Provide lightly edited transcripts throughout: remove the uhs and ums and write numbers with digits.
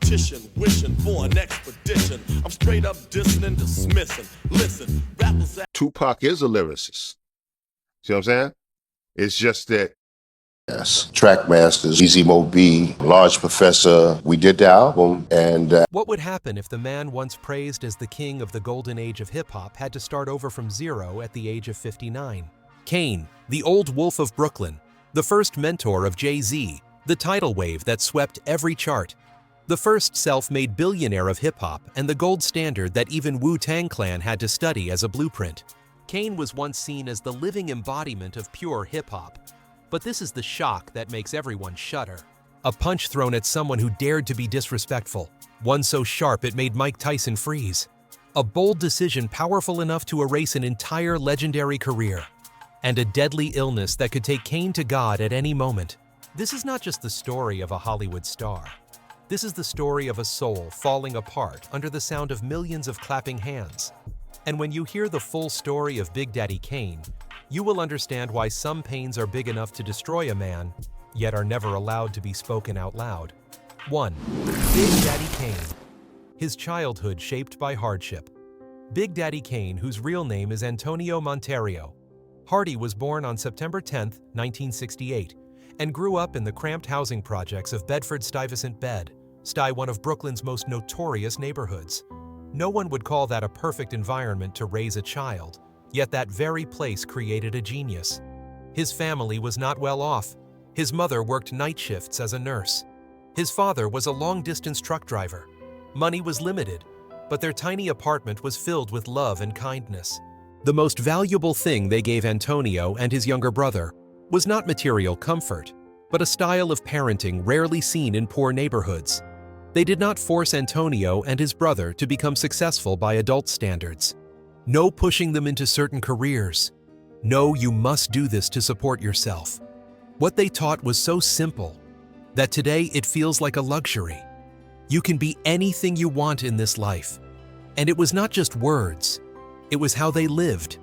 competition, wishing for an expedition. I'm straight up dissing and dismissing. Listen, rappers act. Tupac is a lyricist. See what I'm saying? It's just that. Yes, Trackmasters, Easy Mo B, Large Professor. We did the album, and What would happen if the man once praised as the king of the golden age of hip-hop had to start over from zero at the age of 59? Kane, the old wolf of Brooklyn, the first mentor of Jay-Z, the tidal wave that swept every chart, the first self-made billionaire of hip-hop, and the gold standard that even Wu-Tang Clan had to study as a blueprint. Kane was once seen as the living embodiment of pure hip-hop. But this is the shock that makes everyone shudder. A punch thrown at someone who dared to be disrespectful, one so sharp it made Mike Tyson freeze. A bold decision powerful enough to erase an entire legendary career. And a deadly illness that could take Kane to God at any moment. This is not just the story of a Hollywood star. This is the story of a soul falling apart under the sound of millions of clapping hands. And when you hear the full story of Big Daddy Kane, you will understand why some pains are big enough to destroy a man, yet are never allowed to be spoken out loud. 1. Big Daddy Kane. His childhood shaped by hardship. Big Daddy Kane, whose real name is Antonio Monterio. Hardy was born on September 10, 1968, and grew up in the cramped housing projects of Bedford-Stuyvesant Bed, one of Brooklyn's most notorious neighborhoods. No one would call that a perfect environment to raise a child. Yet that very place created a genius. His family was not well off. His mother worked night shifts as a nurse. His father was a long-distance truck driver. Money was limited, but their tiny apartment was filled with love and kindness. The most valuable thing they gave Antonio and his younger brother was not material comfort, but a style of parenting rarely seen in poor neighborhoods. They did not force Antonio and his brother to become successful by adult standards. No pushing them into certain careers. No, you must do this to support yourself. What they taught was so simple that today it feels like a luxury. You can be anything you want in this life. And it was not just words. It was how they lived,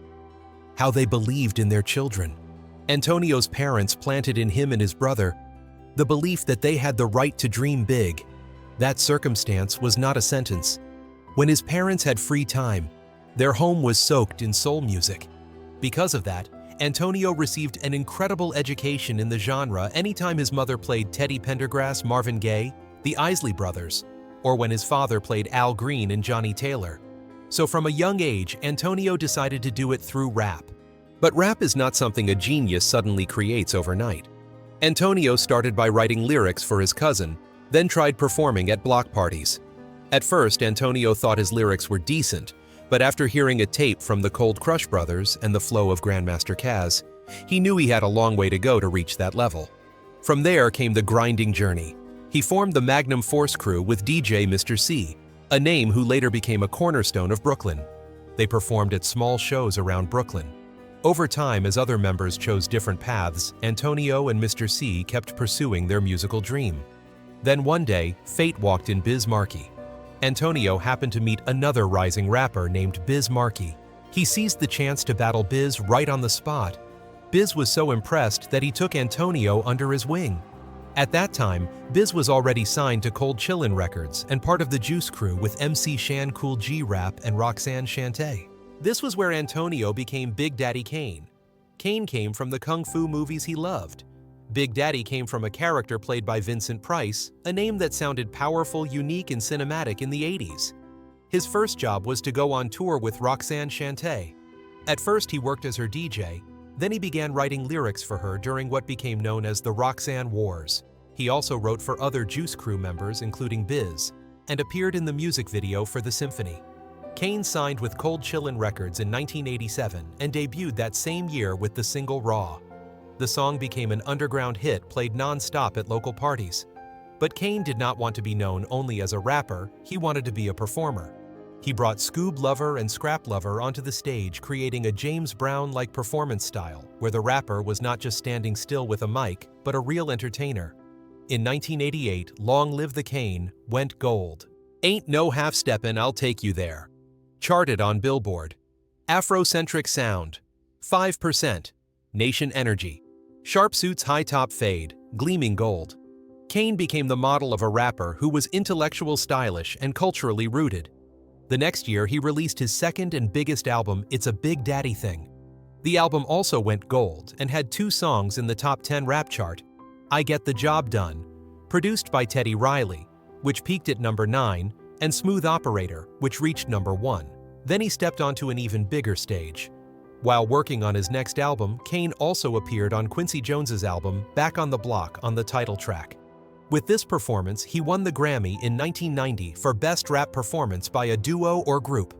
how they believed in their children. Antonio's parents planted in him and his brother the belief that they had the right to dream big. That circumstance was not a sentence. When his parents had free time, their home was soaked in soul music. Because of that, Antonio received an incredible education in the genre anytime his mother played Teddy Pendergrass, Marvin Gaye, the Isley Brothers, or when his father played Al Green and Johnny Taylor. So from a young age, Antonio decided to do it through rap. But rap is not something a genius suddenly creates overnight. Antonio started by writing lyrics for his cousin, then tried performing at block parties. At first, Antonio thought his lyrics were decent, but after hearing a tape from the Cold Crush Brothers and the flow of Grandmaster Caz, he knew he had a long way to go to reach that level. From there came the grinding journey. He formed the Magnum Force crew with DJ Mr. C, a name who later became a cornerstone of Brooklyn. They performed at small shows around Brooklyn. Over time, as other members chose different paths, Antonio and Mr. C kept pursuing their musical dream. Then one day, fate walked in Biz Markie. Antonio happened to meet another rising rapper named Biz Markie. He seized the chance to battle Biz right on the spot. Biz was so impressed that he took Antonio under his wing. At that time, Biz was already signed to Cold Chillin' Records and part of the Juice Crew with MC Shan Cool G Rap and Roxanne Shante. This was where Antonio became Big Daddy Kane. Kane came from the kung fu movies he loved. Big Daddy came from a character played by Vincent Price, a name that sounded powerful, unique, and cinematic in the 80s. His first job was to go on tour with Roxanne Shante. At first he worked as her DJ, then he began writing lyrics for her during what became known as the Roxanne Wars. He also wrote for other Juice Crew members, including Biz, and appeared in the music video for The Symphony. Kane signed with Cold Chillin' Records in 1987 and debuted that same year with the single Raw. The song became an underground hit played non-stop at local parties. But Kane did not want to be known only as a rapper, he wanted to be a performer. He brought Scoob Lover and Scrap Lover onto the stage, creating a James Brown-like performance style, where the rapper was not just standing still with a mic, but a real entertainer. In 1988, Long Live the Kane went gold. Ain't No Half-Steppin', I'll Take You There charted on Billboard. Afrocentric Sound, 5%, Nation Energy, Sharp Suits High Top Fade, Gleaming Gold. Kane became the model of a rapper who was intellectual, stylish, and culturally rooted. The next year, he released his second and biggest album, It's a Big Daddy Thing. The album also went gold and had 2 songs in the top 10 rap chart: I Get the Job Done, produced by Teddy Riley, which peaked at number 9, and Smooth Operator, which reached number 1. Then he stepped onto an even bigger stage. While working on his next album, Kane also appeared on Quincy Jones's album, Back on the Block, on the title track. With this performance, he won the Grammy in 1990 for Best Rap Performance by a Duo or Group.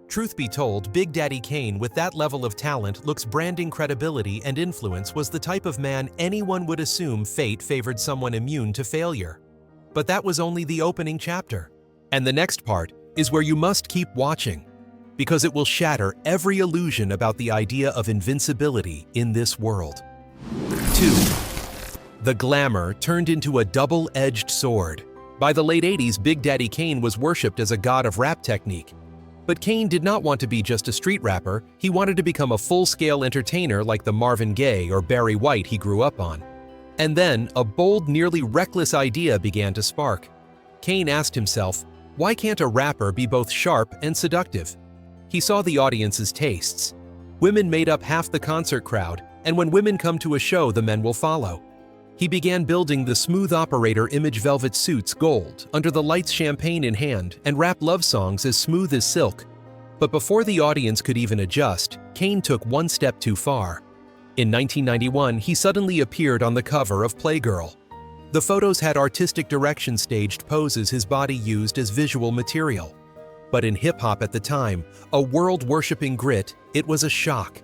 Truth be told, Big Daddy Kane, with that level of talent, looks, branding, credibility, and influence, was the type of man anyone would assume fate favored someone immune to failure. But that was only the opening chapter. And the next part is where you must keep watching, because it will shatter every illusion about the idea of invincibility in this world. 2. The glamour turned into a double-edged sword. By the late 80s, Big Daddy Kane was worshipped as a god of rap technique. But Kane did not want to be just a street rapper, he wanted to become a full-scale entertainer like the Marvin Gaye or Barry White he grew up on. And then, a bold, nearly reckless idea began to spark. Kane asked himself, why can't a rapper be both sharp and seductive? He saw the audience's tastes. Women made up half the concert crowd, and when women come to a show, the men will follow. He began building the Smooth Operator image velvet suits gold, under the lights champagne in hand, and rap love songs as smooth as silk. But before the audience could even adjust, Kane took one step too far. In 1991, he suddenly appeared on the cover of Playgirl. The photos had artistic direction, staged poses his body used as visual material. But in hip-hop at the time, a world-worshipping grit, it was a shock.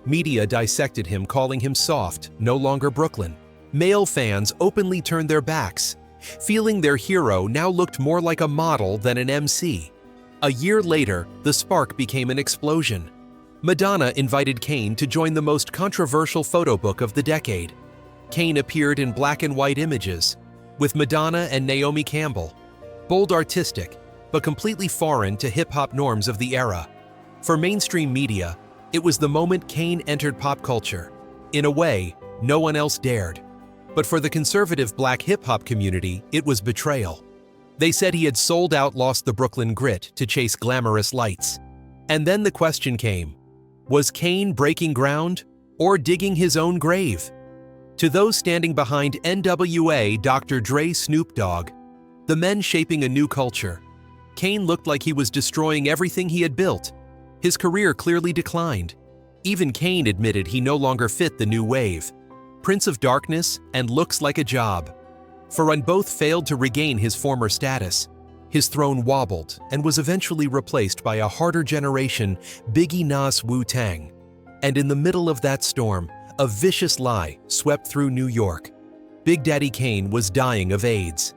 Media dissected him, calling him soft, no longer Brooklyn. Male fans openly turned their backs, feeling their hero now looked more like a model than an MC. A year later, the spark became an explosion. Madonna invited Kane to join the most controversial photo book of the decade. Kane appeared in black and white images, with Madonna and Naomi Campbell. Bold, artistic, but completely foreign to hip-hop norms of the era. For mainstream media, it was the moment Kane entered pop culture. In a way, no one else dared. But for the conservative black hip-hop community, it was betrayal. They said he had sold out, lost the Brooklyn grit to chase glamorous lights. And then the question came, was Kane breaking ground or digging his own grave? To those standing behind NWA, Dr. Dre, Snoop Dogg, the men shaping a new culture, Kane looked like he was destroying everything he had built. His career clearly declined. Even Kane admitted he no longer fit the new wave. Prince of Darkness and Looks Like a Job. For when both failed to regain his former status, his throne wobbled and was eventually replaced by a harder generation, Biggie, Nas, Wu-Tang. And in the middle of that storm, a vicious lie swept through New York. Big Daddy Kane was dying of AIDS.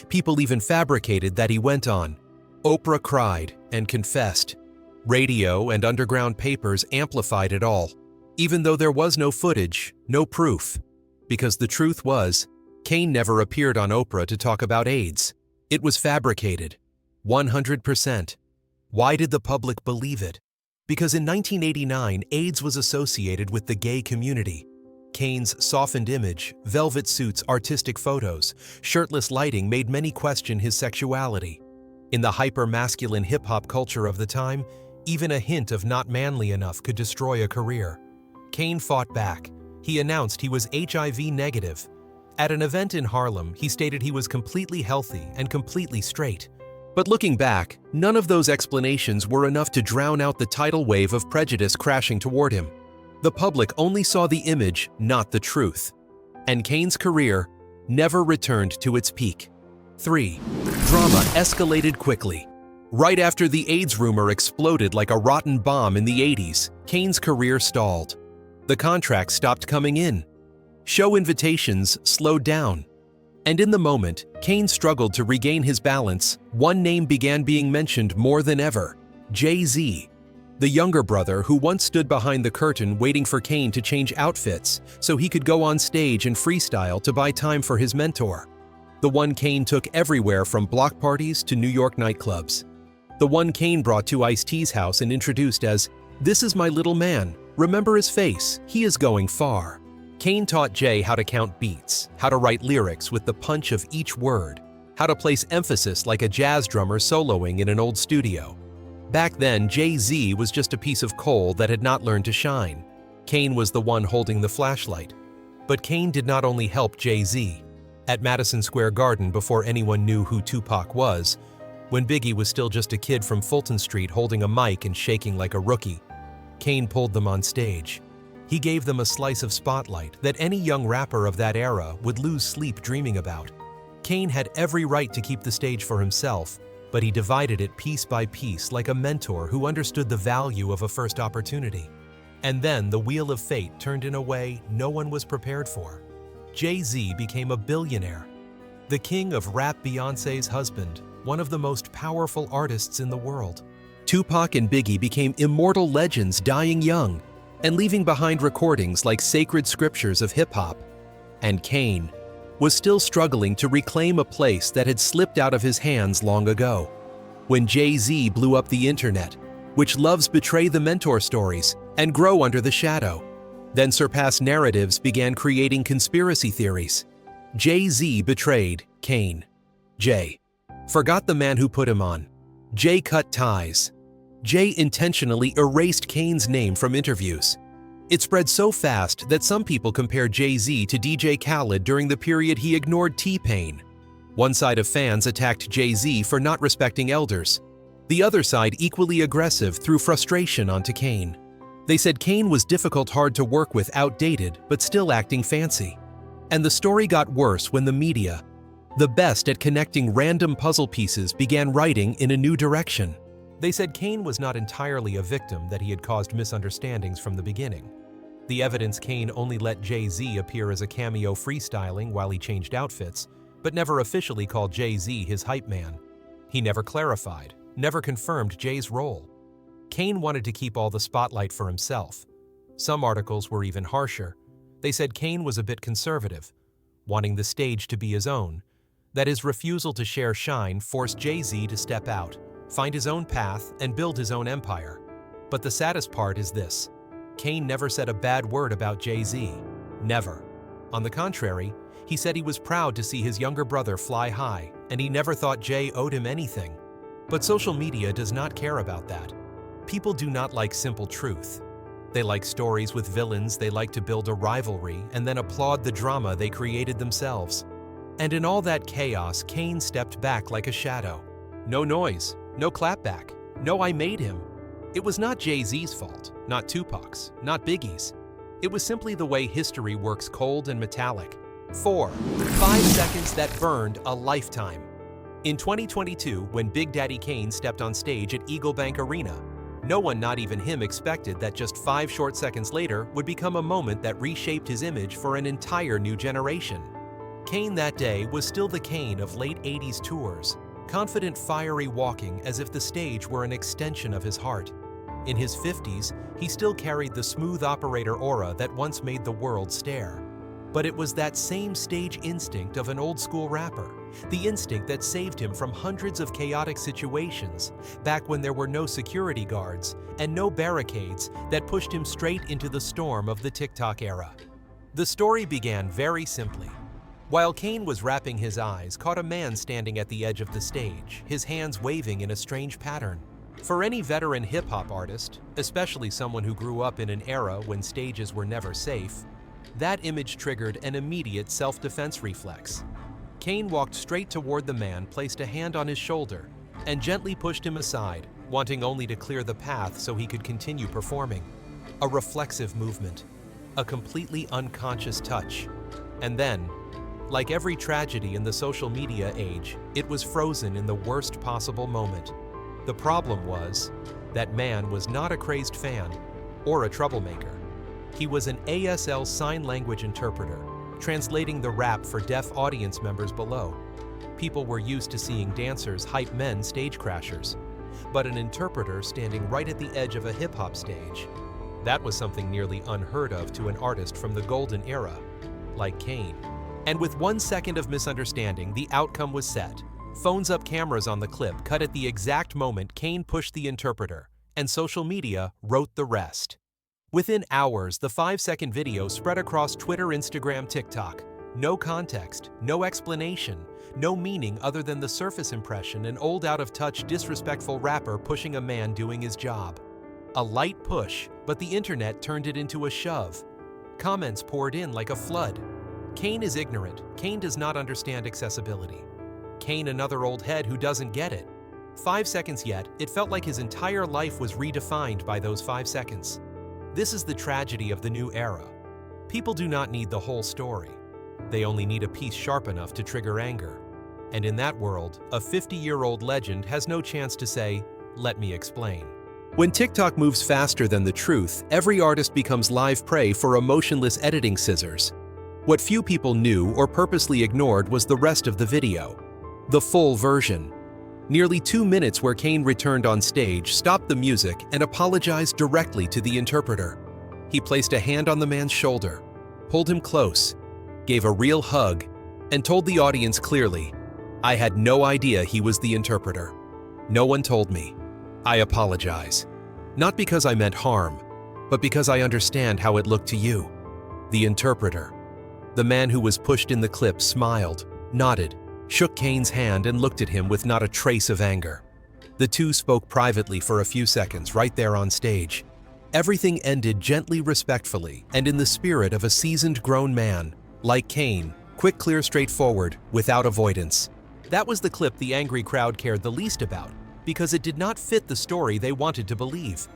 People even fabricated that he went on. Oprah cried and confessed. Radio and underground papers amplified it all, even though there was no footage, no proof. Because the truth was, Kane never appeared on Oprah to talk about AIDS. It was fabricated. 100%. Why did the public believe it? Because in 1989, AIDS was associated with the gay community. Kane's softened image, velvet suits, artistic photos, shirtless lighting made many question his sexuality. In the hyper-masculine hip-hop culture of the time, even a hint of not manly enough could destroy a career. Kane fought back. He announced he was HIV negative. At an event in Harlem, he stated he was completely healthy and completely straight. But looking back, none of those explanations were enough to drown out the tidal wave of prejudice crashing toward him. The public only saw the image, not the truth. And Kane's career never returned to its peak. 3. Drama escalated quickly. Right after the AIDS rumor exploded like a rotten bomb in the 80s, Kane's career stalled. The contracts stopped coming in. Show invitations slowed down. And in the moment, Kane struggled to regain his balance. One name began being mentioned more than ever: Jay-Z, the younger brother who once stood behind the curtain waiting for Kane to change outfits so he could go on stage and freestyle to buy time for his mentor. The one Kane took everywhere from block parties to New York nightclubs. The one Kane brought to Ice-T's house and introduced as, "This is my little man. Remember his face. He is going far." Kane taught Jay how to count beats, how to write lyrics with the punch of each word, how to place emphasis like a jazz drummer soloing in an old studio. Back then, Jay-Z was just a piece of coal that had not learned to shine. Kane was the one holding the flashlight. But Kane did not only help Jay-Z. At Madison Square Garden, before anyone knew who Tupac was, when Biggie was still just a kid from Fulton Street holding a mic and shaking like a rookie, Kane pulled them on stage. He gave them a slice of spotlight that any young rapper of that era would lose sleep dreaming about. Kane had every right to keep the stage for himself, but he divided it piece by piece like a mentor who understood the value of a first opportunity. And then the wheel of fate turned in a way no one was prepared for. Jay-Z became a billionaire. The king of rap, Beyoncé's husband, one of the most powerful artists in the world. Tupac and Biggie became immortal legends, dying young and leaving behind recordings like sacred scriptures of hip-hop. And Kane was still struggling to reclaim a place that had slipped out of his hands long ago. When Jay-Z blew up the internet, which loves betray the mentor stories and grow under the shadow, then surpassed narratives began creating conspiracy theories. Jay-Z betrayed Kane. Jay forgot the man who put him on. Jay cut ties. Jay intentionally erased Kane's name from interviews. It spread so fast that some people compared Jay-Z to DJ Khaled during the period he ignored T-Pain. One side of fans attacked Jay-Z for not respecting elders. The other side equally aggressive threw frustration onto Kane. They said Kane was difficult, hard to work with, outdated, but still acting fancy. And the story got worse when the media, the best at connecting random puzzle pieces, began writing in a new direction. They said Kane was not entirely a victim, that he had caused misunderstandings from the beginning. The evidence: Kane only let Jay-Z appear as a cameo freestyling while he changed outfits, but never officially called Jay-Z his hype man. He never clarified, never confirmed Jay's role. Kane wanted to keep all the spotlight for himself. Some articles were even harsher. They said Kane was a bit conservative, wanting the stage to be his own, that his refusal to share shine forced Jay-Z to step out, find his own path, and build his own empire. But the saddest part is this: Kane never said a bad word about Jay-Z. Never. On the contrary, he said he was proud to see his younger brother fly high, and he never thought Jay owed him anything. But social media does not care about that. People do not like simple truth. They like stories with villains. They like to build a rivalry and then applaud the drama they created themselves. And in all that chaos, Kane stepped back like a shadow. No noise, no clapback, no "I made him." It was not Jay-Z's fault, not Tupac's, not Biggie's. It was simply the way history works, cold and metallic. 5 seconds that burned a lifetime. In 2022, when Big Daddy Kane stepped on stage at Eagle Bank Arena, no one, not even him, expected that just 5 short seconds later would become a moment that reshaped his image for an entire new generation. Kane that day was still the Kane of late 80s tours, confident, fiery, walking as if the stage were an extension of his heart. In his 50s, he still carried the smooth operator aura that once made the world stare. But it was that same stage instinct of an old-school rapper, the instinct that saved him from hundreds of chaotic situations back when there were no security guards and no barricades, that pushed him straight into the storm of the TikTok era. The story began very simply. While Kane was wrapping his eyes, caught a man standing at the edge of the stage, his hands waving in a strange pattern. For any veteran hip-hop artist, especially someone who grew up in an era when stages were never safe, that image triggered an immediate self-defense reflex. Kane walked straight toward the man, placed a hand on his shoulder, and gently pushed him aside, wanting only to clear the path so he could continue performing. A reflexive movement, a completely unconscious touch. And then, like every tragedy in the social media age, it was frozen in the worst possible moment. The problem was, that man was not a crazed fan or a troublemaker. He was an ASL sign language interpreter, translating the rap for deaf audience members below. People were used to seeing dancers hype men, stage crashers, but an interpreter standing right at the edge of a hip-hop stage, that was something nearly unheard of to an artist from the golden era, like Kane. And with 1 second of misunderstanding, the outcome was set. Phones up, cameras on the clip, cut at the exact moment Kane pushed the interpreter, and social media wrote the rest. Within hours, the 5-second video spread across Twitter, Instagram, TikTok. No context, no explanation, no meaning other than the surface impression an old out-of-touch, disrespectful rapper pushing a man doing his job. A light push, but the internet turned it into a shove. Comments poured in like a flood. Kane is ignorant. Kane does not understand accessibility. Kane, another old head who doesn't get it. 5 seconds yet, it felt like his entire life was redefined by those 5 seconds. This is the tragedy of the new era. People do not need the whole story. They only need a piece sharp enough to trigger anger. And in that world, a 50-year-old legend has no chance to say, "Let me explain." When TikTok moves faster than the truth, every artist becomes live prey for emotionless editing scissors. What few people knew or purposely ignored was the rest of the video. The full version. Nearly 2 minutes where Kane returned on stage, stopped the music, and apologized directly to the interpreter. He placed a hand on the man's shoulder, pulled him close, gave a real hug, and told the audience clearly, "I had no idea he was the interpreter. No one told me. I apologize. Not because I meant harm, but because I understand how it looked to you." The interpreter. The man who was pushed in the clip smiled, nodded, shook Kane's hand and looked at him with not a trace of anger. The two spoke privately for a few seconds right there on stage. Everything ended gently, respectfully, and in the spirit of a seasoned grown man. Like Kane, quick, clear, straightforward, without avoidance. That was the clip the angry crowd cared the least about, because it did not fit the story they wanted to believe.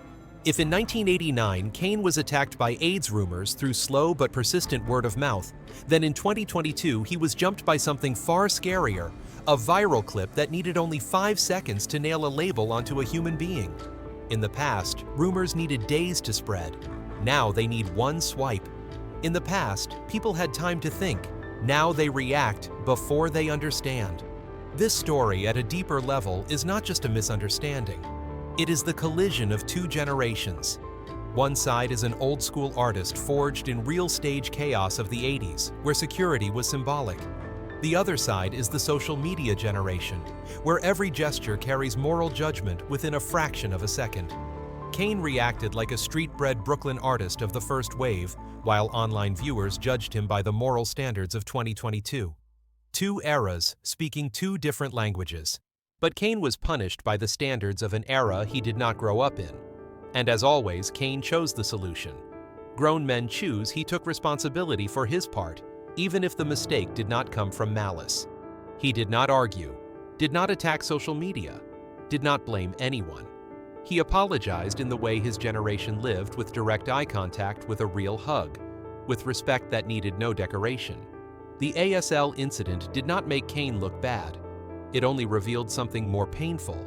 If in 1989 Kane was attacked by AIDS rumors through slow but persistent word of mouth, then in 2022 he was jumped by something far scarier, a viral clip that needed only 5 seconds to nail a label onto a human being. In the past, rumors needed days to spread. Now they need one swipe. In the past, people had time to think. Now they react before they understand. This story at a deeper level is not just a misunderstanding. It is the collision of two generations. One side is an old-school artist forged in real stage chaos of the 80s, where security was symbolic. The other side is the social media generation, where every gesture carries moral judgment within a fraction of a second. Kane reacted like a street-bred Brooklyn artist of the first wave, while online viewers judged him by the moral standards of 2022. Two eras speaking two different languages. But Kane was punished by the standards of an era he did not grow up in. And as always, Kane chose the solution. Grown men choose, he took responsibility for his part, even if the mistake did not come from malice. He did not argue, did not attack social media, did not blame anyone. He apologized in the way his generation lived, with direct eye contact, with a real hug, with respect that needed no decoration. The ASL incident did not make Kane look bad. It only revealed something more painful.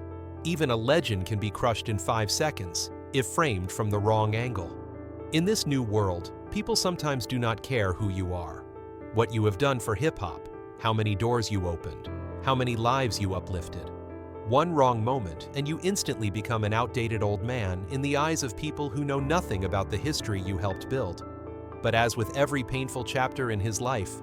Even a legend can be crushed in 5 seconds, if framed from the wrong angle. In this new world, people sometimes do not care who you are, what you have done for hip-hop, how many doors you opened, how many lives you uplifted. One wrong moment, and you instantly become an outdated old man in the eyes of people who know nothing about the history you helped build. But as with every painful chapter in his life,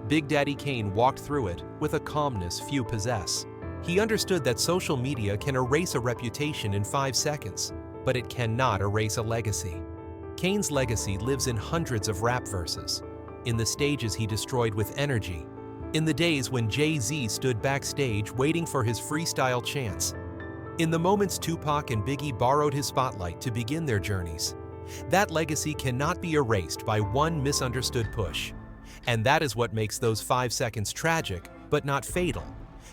Big Daddy Kane walked through it with a calmness few possess. He understood that social media can erase a reputation in 5 seconds, but it cannot erase a legacy. Kane's legacy lives in hundreds of rap verses, in the stages he destroyed with energy, in the days when Jay-Z stood backstage waiting for his freestyle chance, in the moments Tupac and Biggie borrowed his spotlight to begin their journeys. That legacy cannot be erased by one misunderstood push. And that is what makes those 5 seconds tragic, but not fatal,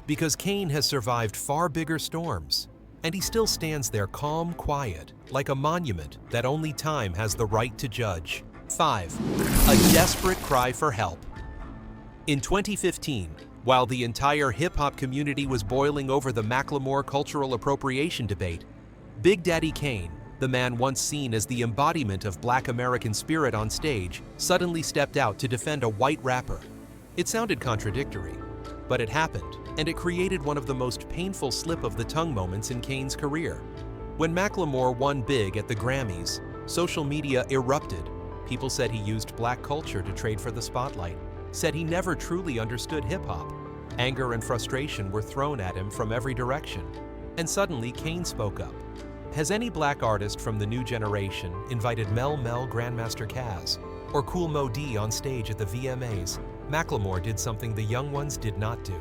because Kane has survived far bigger storms, and he still stands there calm, quiet, like a monument that only time has the right to judge. 5. A desperate cry for help. In 2015, while the entire hip-hop community was boiling over the Glamour cultural appropriation debate, Big Daddy Kane, the man once seen as the embodiment of Black American spirit on stage, suddenly stepped out to defend a white rapper. It sounded contradictory, but it happened, and it created one of the most painful slip-of-the-tongue moments in Kane's career. When Macklemore won big at the Grammys, social media erupted. People said he used black culture to trade for the spotlight, said he never truly understood hip-hop. Anger and frustration were thrown at him from every direction. And suddenly, Kane spoke up. Has any black artist from the new generation invited Mel Grandmaster Caz or Kool Moe Dee on stage at the VMAs? Macklemore did something the young ones did not do.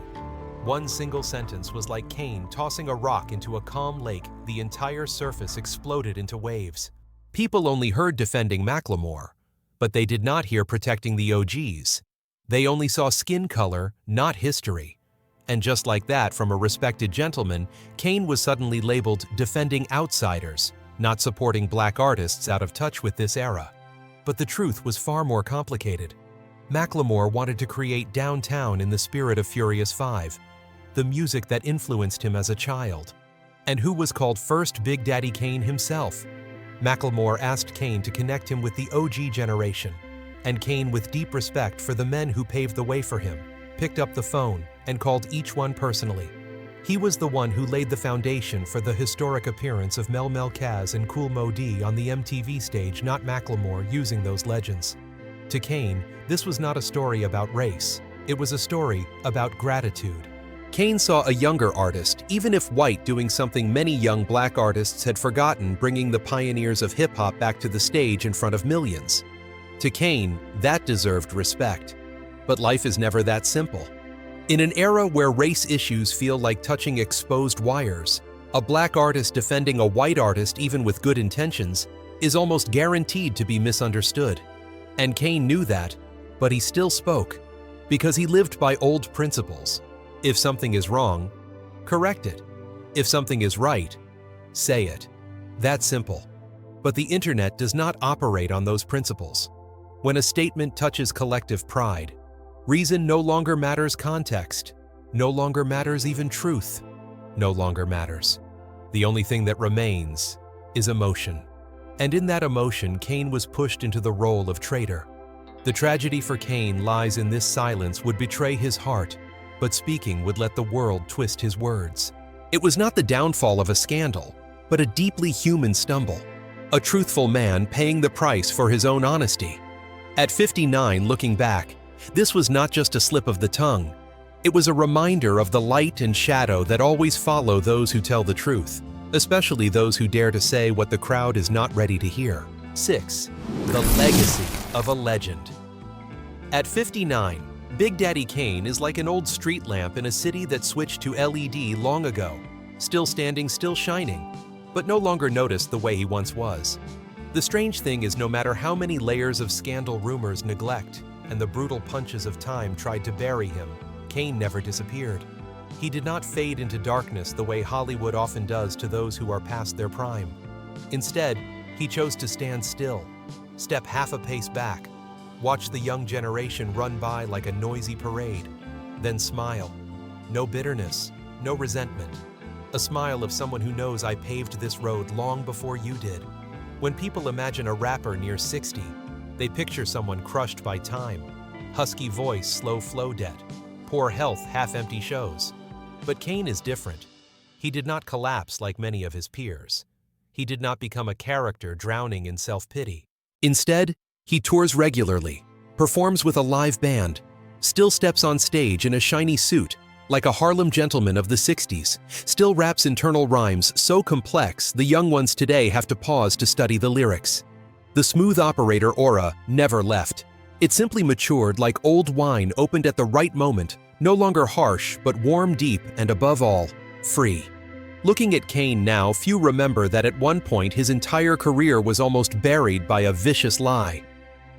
One single sentence was like Kane tossing a rock into a calm lake. The entire surface exploded into waves. People only heard defending Macklemore, but they did not hear protecting the OGs. They only saw skin color, not history. And just like that, from a respected gentleman, Kane was suddenly labeled defending outsiders, not supporting black artists out of touch with this era. But the truth was far more complicated. Macklemore wanted to create Downtown in the spirit of Furious 5, the music that influenced him as a child. And who was called first Big Daddy Kane himself? Macklemore asked Kane to connect him with the OG generation, and Kane, with deep respect for the men who paved the way for him, picked up the phone and called each one personally. He was the one who laid the foundation for the historic appearance of Mel Caz and Kool Moe Dee on the MTV stage, not Macklemore using those legends. To Kane, this was not a story about race. It was a story about gratitude. Kane saw a younger artist, even if white, doing something many young black artists had forgotten, bringing the pioneers of hip-hop back to the stage in front of millions. To Kane, that deserved respect. But life is never that simple. In an era where race issues feel like touching exposed wires, a black artist defending a white artist, even with good intentions, is almost guaranteed to be misunderstood. And Kane knew that, but he still spoke, because he lived by old principles. If something is wrong, correct it. If something is right, say it. That simple. But the internet does not operate on those principles. When a statement touches collective pride, reason no longer matters, context no longer matters, even truth no longer matters. The only thing that remains is emotion. And in that emotion, Kane was pushed into the role of traitor. The tragedy for Kane lies in this: silence would betray his heart, but speaking would let the world twist his words. It was not the downfall of a scandal, but a deeply human stumble. A truthful man paying the price for his own honesty. At 59, looking back, this was not just a slip of the tongue. It was a reminder of the light and shadow that always follow those who tell the truth, especially those who dare to say what the crowd is not ready to hear. 6. The legacy of a legend. At 59, Big Daddy Kane is like an old street lamp in a city that switched to LED long ago, still standing, still shining, but no longer noticed the way he once was. The strange thing is, no matter how many layers of scandal, rumors, neglect, and the brutal punches of time tried to bury him, Kane never disappeared. He did not fade into darkness the way Hollywood often does to those who are past their prime. Instead, he chose to stand still, step half a pace back, watch the young generation run by like a noisy parade, then smile. No bitterness, no resentment. A smile of someone who knows, I paved this road long before you did. When people imagine a rapper near 60, they picture someone crushed by time. Husky voice, slow flow debt. Poor health, half-empty shows. But Kane is different. He did not collapse like many of his peers. He did not become a character drowning in self-pity. Instead, he tours regularly, performs with a live band, still steps on stage in a shiny suit, like a Harlem gentleman of the 60s, still raps internal rhymes so complex the young ones today have to pause to study the lyrics. The smooth operator aura never left. It simply matured like old wine opened at the right moment, no longer harsh, but warm, deep, and above all, free. Looking at Kane now, few remember that at one point his entire career was almost buried by a vicious lie.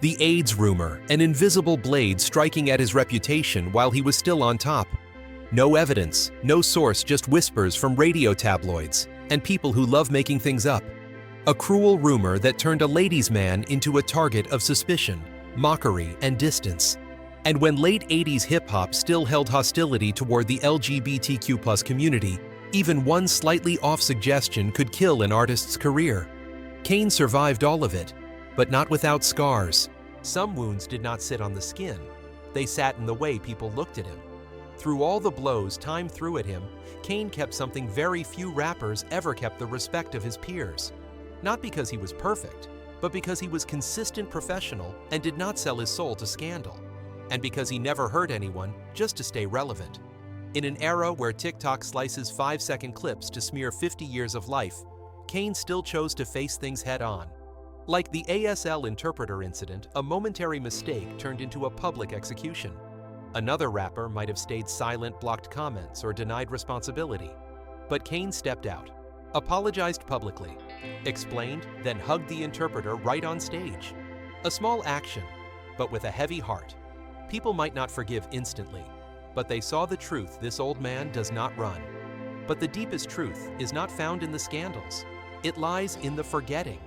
The AIDS rumor, an invisible blade striking at his reputation while he was still on top. No evidence, no source, just whispers from radio tabloids and people who love making things up. A cruel rumor that turned a ladies' man into a target of suspicion, mockery, and distance. And when late 80s hip-hop still held hostility toward the LGBTQ+ community, even one slightly off suggestion could kill an artist's career. Kane survived all of it, but not without scars. Some wounds did not sit on the skin. They sat in the way people looked at him. Through all the blows time threw at him, Kane kept something very few rappers ever kept: the respect of his peers. Not because he was perfect, but because he was consistent, professional, and did not sell his soul to scandal. And because he never hurt anyone just to stay relevant. In an era where TikTok slices 5-second clips to smear 50 years of life, Kane still chose to face things head-on. Like the ASL interpreter incident, a momentary mistake turned into a public execution. Another rapper might have stayed silent, blocked comments, or denied responsibility. But Kane stepped out, apologized publicly, explained, then hugged the interpreter right on stage. A small action, but with a heavy heart. People might not forgive instantly, but they saw the truth this old man does not run. But the deepest truth is not found in the scandals. It lies in the forgetting.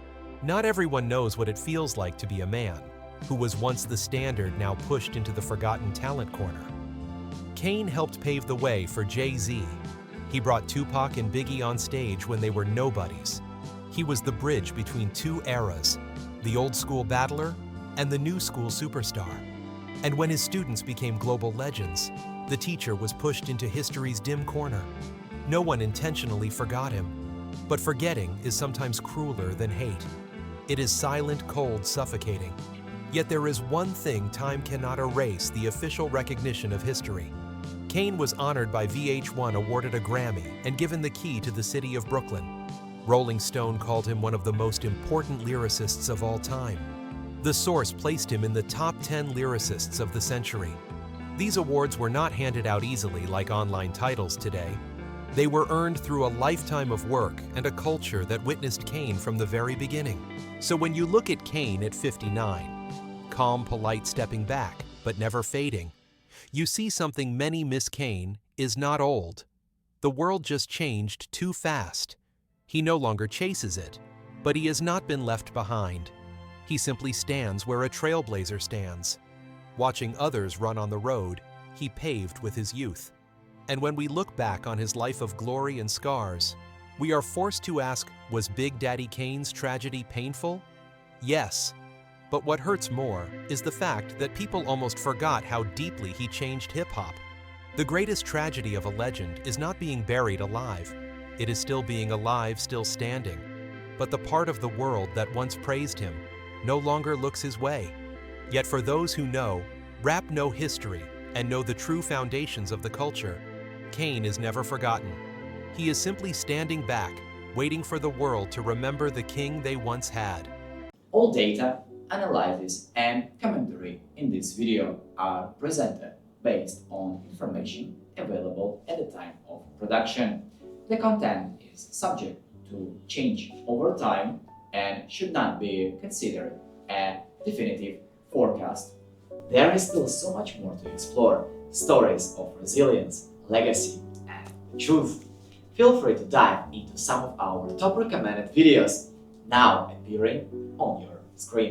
Not everyone knows what it feels like to be a man who was once the standard, now pushed into the forgotten talent corner. Kane helped pave the way for Jay-Z. He brought Tupac and Biggie on stage when they were nobodies. He was the bridge between two eras, the old school battler and the new school superstar. And when his students became global legends, the teacher was pushed into history's dim corner. No one intentionally forgot him, but forgetting is sometimes crueler than hate. It is silent, cold, suffocating. Yet there is one thing time cannot erase: the official recognition of history. Kane was honored by VH1, awarded a Grammy, and given the key to the city of Brooklyn. Rolling Stone called him one of the most important lyricists of all time. The Source placed him in the top 10 lyricists of the century. These awards were not handed out easily like online titles today. They were earned through a lifetime of work and a culture that witnessed Kane from the very beginning. So when you look at Kane at 59, calm, polite, stepping back, but never fading, you see something many miss. Kane is not old. The world just changed too fast. He no longer chases it, but he has not been left behind. He simply stands where a trailblazer stands. Watching others run on the road he paved with his youth. And when we look back on his life of glory and scars, we are forced to ask, was Big Daddy Kane's tragedy painful? Yes. But what hurts more is the fact that people almost forgot how deeply he changed hip-hop. The greatest tragedy of a legend is not being buried alive. It is still being alive, still standing. But the part of the world that once praised him no longer looks his way. Yet for those who know, rap know history, and know the true foundations of the culture, Kane is never forgotten. He is simply standing back, waiting for the world to remember the king they once had. All data, analysis, and commentary in this video are presented based on information available at the time of production. The content is subject to change over time and should not be considered a definitive forecast. There is still so much more to explore: stories of resilience, legacy, and truth. Feel free to dive into some of our top recommended videos now appearing on your screen.